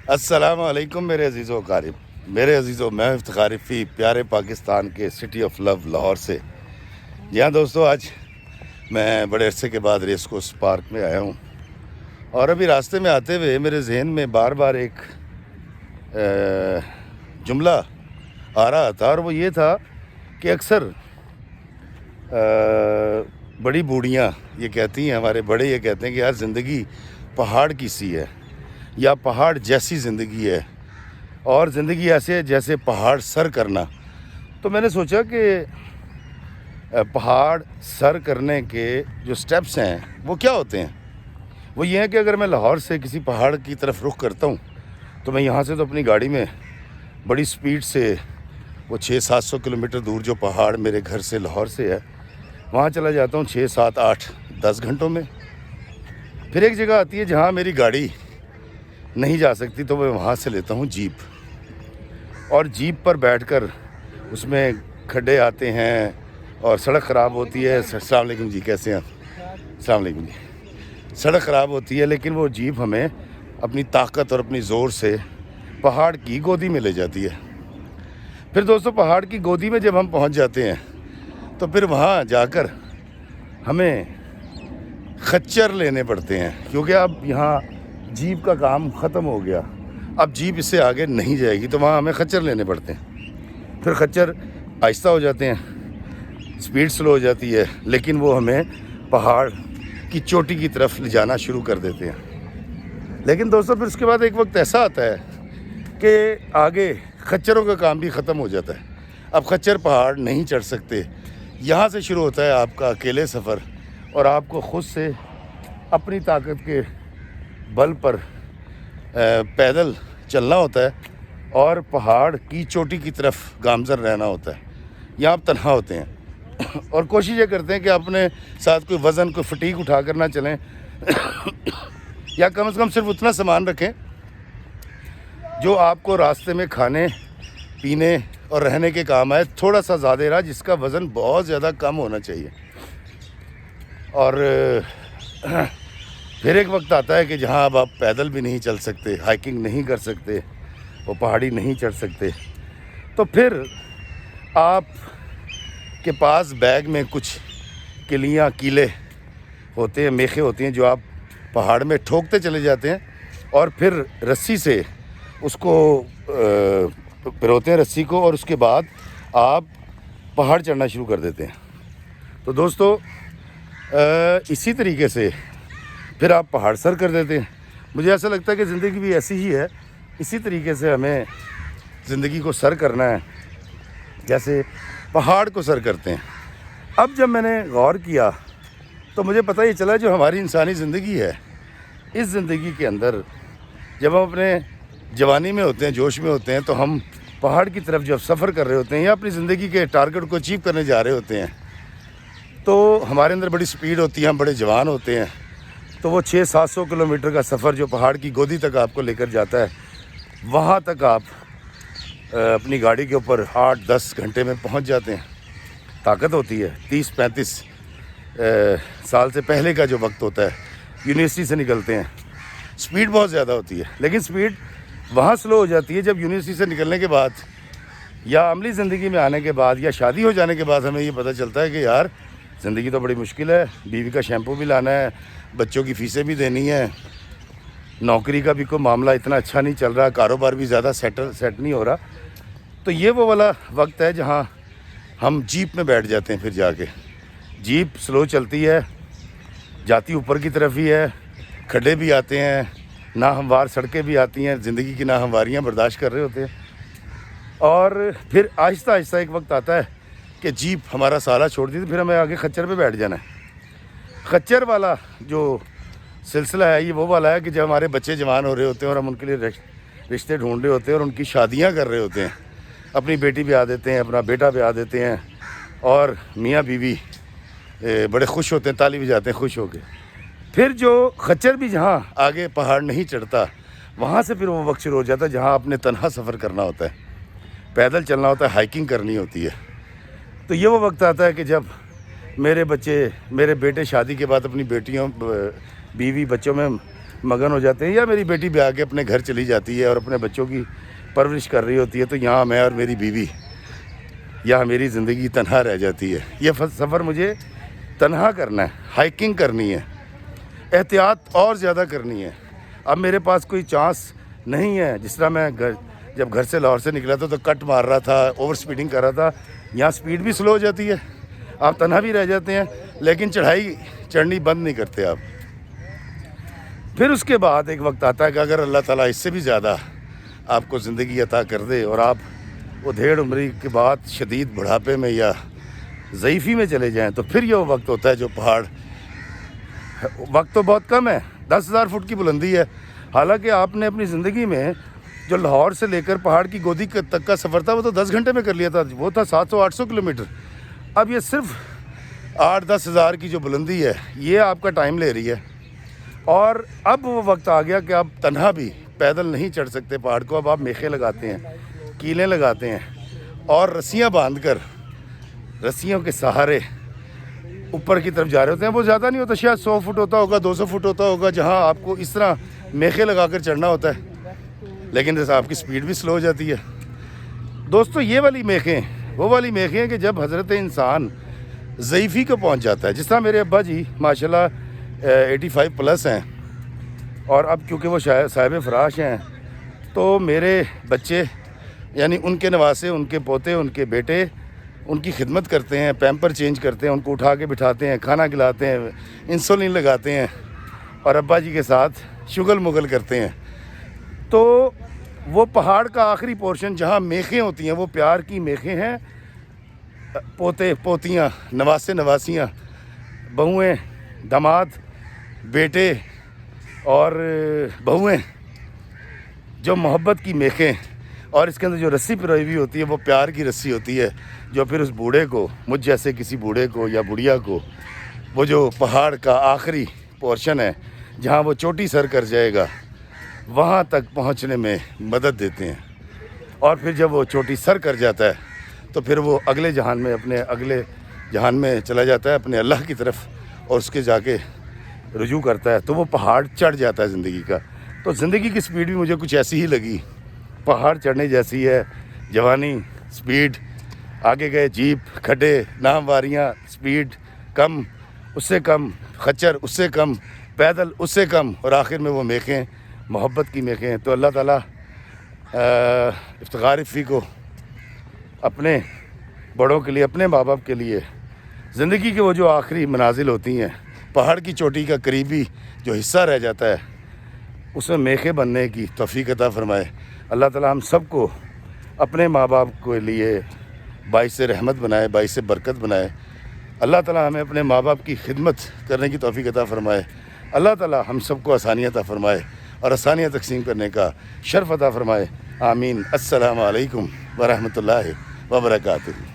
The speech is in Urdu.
السلام علیکم میرے عزیزو اقارب، میرے عزیزو، میں افتخار فی پیارے پاکستان کے سٹی آف لو لاہور سے۔ جی ہاں دوستو، آج میں بڑے عرصے کے بعد ریس کورس پارک میں آیا ہوں، اور ابھی راستے میں آتے ہوئے میرے ذہن میں بار بار ایک جملہ آ رہا تھا، اور وہ یہ تھا کہ اکثر بڑی بوڑھیاں یہ کہتی ہیں، ہمارے بڑے یہ کہتے ہیں کہ یار زندگی پہاڑ کی سی ہے، یا پہاڑ جیسی زندگی ہے، اور زندگی ایسے ہے جیسے پہاڑ سر کرنا۔ تو میں نے سوچا کہ پہاڑ سر کرنے کے جو سٹیپس ہیں وہ کیا ہوتے ہیں۔ وہ یہ ہے کہ اگر میں لاہور سے کسی پہاڑ کی طرف رخ کرتا ہوں تو میں یہاں سے تو اپنی گاڑی میں بڑی سپیڈ سے وہ 600-700 کلومیٹر دور جو پہاڑ میرے گھر سے لاہور سے ہے وہاں چلا جاتا ہوں 6-7-8-10 گھنٹوں میں۔ پھر ایک جگہ آتی ہے جہاں میری گاڑی نہیں جا سکتی، تو میں وہاں سے لیتا ہوں جیپ، اور جیپ پر بیٹھ کر اس میں کھڈے آتے ہیں اور سڑک خراب ہوتی ہے۔ السلام علیکم جی، کیسے ہیں آپ؟ السلام علیکم جی۔ سڑک خراب ہوتی ہے لیکن وہ جیپ ہمیں اپنی طاقت اور اپنی زور سے پہاڑ کی گودی میں لے جاتی ہے۔ پھر دوستو، پہاڑ کی گودی میں جب ہم پہنچ جاتے ہیں تو پھر وہاں جا کر ہمیں خچر لینے پڑتے ہیں، کیونکہ اب یہاں جیپ کا کام ختم ہو گیا، اب جیپ اس سے آگے نہیں جائے گی، تو وہاں ہمیں خچر لینے پڑتے ہیں۔ پھر خچر آہستہ ہو جاتے ہیں، سپیڈ سلو ہو جاتی ہے، لیکن وہ ہمیں پہاڑ کی چوٹی کی طرف لے جانا شروع کر دیتے ہیں۔ لیکن دوستو، پھر اس کے بعد ایک وقت ایسا آتا ہے کہ آگے خچروں کا کام بھی ختم ہو جاتا ہے، اب خچر پہاڑ نہیں چڑھ سکتے۔ یہاں سے شروع ہوتا ہے آپ کا اکیلے سفر، اور آپ کو خود سے اپنی طاقت کے بل پر پیدل چلنا ہوتا ہے اور پہاڑ کی چوٹی کی طرف گامزن رہنا ہوتا ہے۔ یہاں آپ تنہا ہوتے ہیں اور کوشش یہ کرتے ہیں کہ اپنے ساتھ کوئی وزن، کوئی فٹیک اٹھا کر نہ چلیں، یا کم از کم صرف اتنا سامان رکھیں جو آپ کو راستے میں کھانے پینے اور رہنے کے کام آئے، تھوڑا سا زیادہ رہا، جس کا وزن بہت زیادہ کم ہونا چاہیے۔ اور پھر ایک وقت آتا ہے کہ جہاں اب آپ پیدل بھی نہیں چل سکتے، ہائیکنگ نہیں کر سکتے، وہ پہاڑی نہیں چڑھ سکتے، تو پھر آپ کے پاس بیگ میں کچھ کیلے ہوتے ہیں، میخیں ہوتی ہیں، جو آپ پہاڑ میں ٹھوکتے چلے جاتے ہیں، اور پھر رسی سے اس کو پروتے ہیں رسی کو، اور اس کے بعد آپ پہاڑ چڑھنا شروع کر دیتے ہیں۔ تو دوستو، اسی طریقے سے پھر آپ پہاڑ سر کر دیتے ہیں۔ مجھے ایسا لگتا ہے کہ زندگی بھی ایسی ہی ہے، اسی طریقے سے ہمیں زندگی کو سر کرنا ہے جیسے پہاڑ کو سر کرتے ہیں۔ اب جب میں نے غور کیا تو مجھے پتہ یہ چلا، جو ہماری انسانی زندگی ہے، اس زندگی کے اندر جب ہم اپنے جوانی میں ہوتے ہیں، جوش میں ہوتے ہیں، تو ہم پہاڑ کی طرف جب سفر کر رہے ہوتے ہیں یا اپنی زندگی کے ٹارگٹ کو اچیو کرنے جا رہے ہوتے ہیں، تو ہمارے اندر بڑی سپیڈ ہوتی ہے، ہم بڑے جوان ہوتے ہیں، تو وہ 600-700 کلومیٹر کا سفر جو پہاڑ کی گودی تک آپ کو لے کر جاتا ہے، وہاں تک آپ اپنی گاڑی کے اوپر 8-10 گھنٹے میں پہنچ جاتے ہیں۔ طاقت ہوتی ہے 30-35 سال سے پہلے کا جو وقت ہوتا ہے، یونیورسٹی سے نکلتے ہیں، سپیڈ بہت زیادہ ہوتی ہے، لیکن سپیڈ وہاں سلو ہو جاتی ہے جب یونیورسٹی سے نکلنے کے بعد، یا عملی زندگی میں آنے کے بعد، یا شادی ہو جانے کے بعد ہمیں یہ پتہ چلتا ہے کہ یار زندگی تو بڑی مشکل ہے، بیوی کا شیمپو بھی لانا ہے، بچوں کی فیسیں بھی دینی ہیں، نوکری کا بھی کوئی معاملہ اتنا اچھا نہیں چل رہا، کاروبار بھی زیادہ سیٹ نہیں ہو رہا۔ تو یہ وہ والا وقت ہے جہاں ہم جیپ میں بیٹھ جاتے ہیں۔ پھر جا کے جیپ سلو چلتی ہے، جاتی اوپر کی طرف ہی ہے، کھڈے بھی آتے ہیں، ناہموار سڑکیں بھی آتی ہیں، زندگی کی ناہمواریاں برداشت کر رہے ہوتے ہیں، اور پھر آہستہ آہستہ ایک وقت آتا ہے کہ جیپ ہمارا سالہ چھوڑ دی، تو پھر ہمیں آگے خچر پہ بیٹھ جانا ہے۔ خچر والا جو سلسلہ ہے، یہ وہ والا ہے کہ جب ہمارے بچے جوان ہو رہے ہوتے ہیں اور ہم ان کے لیے رشتے ڈھونڈ رہے ہوتے ہیں اور ان کی شادیاں کر رہے ہوتے ہیں، اپنی بیٹی بھی آ دیتے ہیں، اپنا بیٹا بھی آ دیتے ہیں، اور میاں بیوی بڑے خوش ہوتے ہیں، تالی بھی جاتے ہیں خوش ہو کے۔ پھر جو خچر بھی جہاں آگے پہاڑ نہیں چڑھتا، وہاں سے پھر وہ وقت شروع ہو جاتا ہے جہاں اپنے تنہا سفر کرنا ہوتا ہے، پیدل چلنا ہوتا ہے، ہائیکنگ کرنی ہوتی ہے۔ تو یہ وہ وقت آتا ہے کہ جب میرے بیٹے شادی کے بعد اپنی بیٹیوں، بیوی، بچوں میں مگن ہو جاتے ہیں، یا میری بیٹی بھی آگے اپنے گھر چلی جاتی ہے اور اپنے بچوں کی پرورش کر رہی ہوتی ہے، تو یہاں میں اور میری بیوی، یہاں میری زندگی تنہا رہ جاتی ہے۔ یہ سفر مجھے تنہا کرنا ہے، ہائکنگ کرنی ہے، احتیاط اور زیادہ کرنی ہے۔ اب میرے پاس کوئی چانس نہیں ہے، جس طرح میں جب گھر سے لاہور سے نکلا تھا تو کٹ مار رہا تھا، اوور سپیڈنگ کر رہا تھا، یہاں سپیڈ بھی سلو ہو جاتی ہے، آپ تنہا بھی رہ جاتے ہیں، لیکن چڑھائی چڑھنی بند نہیں کرتے آپ۔ پھر اس کے بعد ایک وقت آتا ہے کہ اگر اللہ تعالیٰ اس سے بھی زیادہ آپ کو زندگی عطا کر دے اور آپ وہ دھیڑ عمری کے بعد شدید بڑھاپے میں یا ضعیفی میں چلے جائیں، تو پھر یہ وقت ہوتا ہے جو پہاڑ، وقت تو بہت کم ہے، 10,000 فٹ کی بلندی ہے، حالانکہ آپ نے اپنی زندگی میں جو لاہور سے لے کر پہاڑ کی گودی تک کا سفر تھا وہ تو 10 گھنٹے میں کر لیا تھا، وہ تھا 700-800 کلومیٹر۔ اب یہ صرف 8-10 ہزار کی جو بلندی ہے یہ آپ کا ٹائم لے رہی ہے، اور اب وہ وقت آ گیا کہ آپ تنہا بھی پیدل نہیں چڑھ سکتے پہاڑ کو، اب آپ میخیں لگاتے ہیں، کیلیں لگاتے ہیں اور رسیاں باندھ کر رسیوں کے سہارے اوپر کی طرف جا رہے ہوتے ہیں۔ وہ زیادہ نہیں ہوتا، شاید 100 فٹ ہوتا ہوگا، 200 فٹ ہوتا ہوگا، جہاں آپ کو اس طرح میخیں لگا کر چڑھنا ہوتا ہے، لیکن جیسا آپ کی سپیڈ بھی سلو ہو جاتی ہے۔ دوستو یہ والی میخیں وہ والی میخیں ہیں کہ جب حضرت انسان ضعیفی کو پہنچ جاتا ہے، جس طرح میرے ابا جی ماشاءاللہ 85 پلس ہیں، اور اب کیونکہ وہ صاحب فراش ہیں تو میرے بچے یعنی ان کے نواسے، ان کے پوتے، ان کے بیٹے ان کی خدمت کرتے ہیں، پیمپر چینج کرتے ہیں، ان کو اٹھا کے بٹھاتے ہیں، کھانا کھلاتے ہیں، انسولین لگاتے ہیں، اور ابا جی کے ساتھ شغل مغل کرتے ہیں۔ تو وہ پہاڑ کا آخری پورشن جہاں میخیں ہوتی ہیں، وہ پیار کی میخیں ہیں، پوتے پوتیاں، نواسے نواسیاں، بہویں داماد، بیٹے اور بہویں، جو محبت کی میخیں، اور اس کے اندر جو رسی پروئی ہوئی ہوتی ہے وہ پیار کی رسی ہوتی ہے، جو پھر اس بوڑھے کو، مجھ جیسے کسی بوڑھے کو یا بڑھیا کو، وہ جو پہاڑ کا آخری پورشن ہے جہاں وہ چوٹی سر کر جائے گا وہاں تک پہنچنے میں مدد دیتے ہیں۔ اور پھر جب وہ چوٹی سر کر جاتا ہے تو پھر وہ اگلے جہان میں، اپنے اگلے جہان میں چلا جاتا ہے، اپنے اللہ کی طرف، اور اس کے جا کے رجوع کرتا ہے، تو وہ پہاڑ چڑھ جاتا ہے زندگی کا۔ تو زندگی کی سپیڈ بھی مجھے کچھ ایسی ہی لگی، پہاڑ چڑھنے جیسی ہے، جوانی، سپیڈ، آگے گئے جیپ، کھڈے، نامواریاں، سپیڈ کم، اس سے کم، خچر اس سے کم، پیدل اس سے کم، اور آخر میں وہ میخیں، محبت کی میخیں۔ تو اللہ تعالیٰ افتخار افی کو اپنے بڑوں کے لیے، اپنے ماں باپ کے لیے زندگی کے وہ جو آخری منازل ہوتی ہیں، پہاڑ کی چوٹی کا قریبی جو حصہ رہ جاتا ہے، اس میں میخیں بننے کی توفیق عطا فرمائے۔ اللہ تعالیٰ ہم سب کو اپنے ماں باپ کے لیے باعث رحمت بنائے، باعث برکت بنائے۔ اللہ تعالیٰ ہمیں اپنے ماں باپ کی خدمت کرنے کی توفیق عطا فرمائے۔ اللہ تعالیٰ ہم سب کو آسانیاں عطا فرمائے اور آسانیاں تقسیم کرنے کا شرف عطا فرمائے۔ آمین۔ السلام علیکم ورحمۃ اللہ وبرکاتہ۔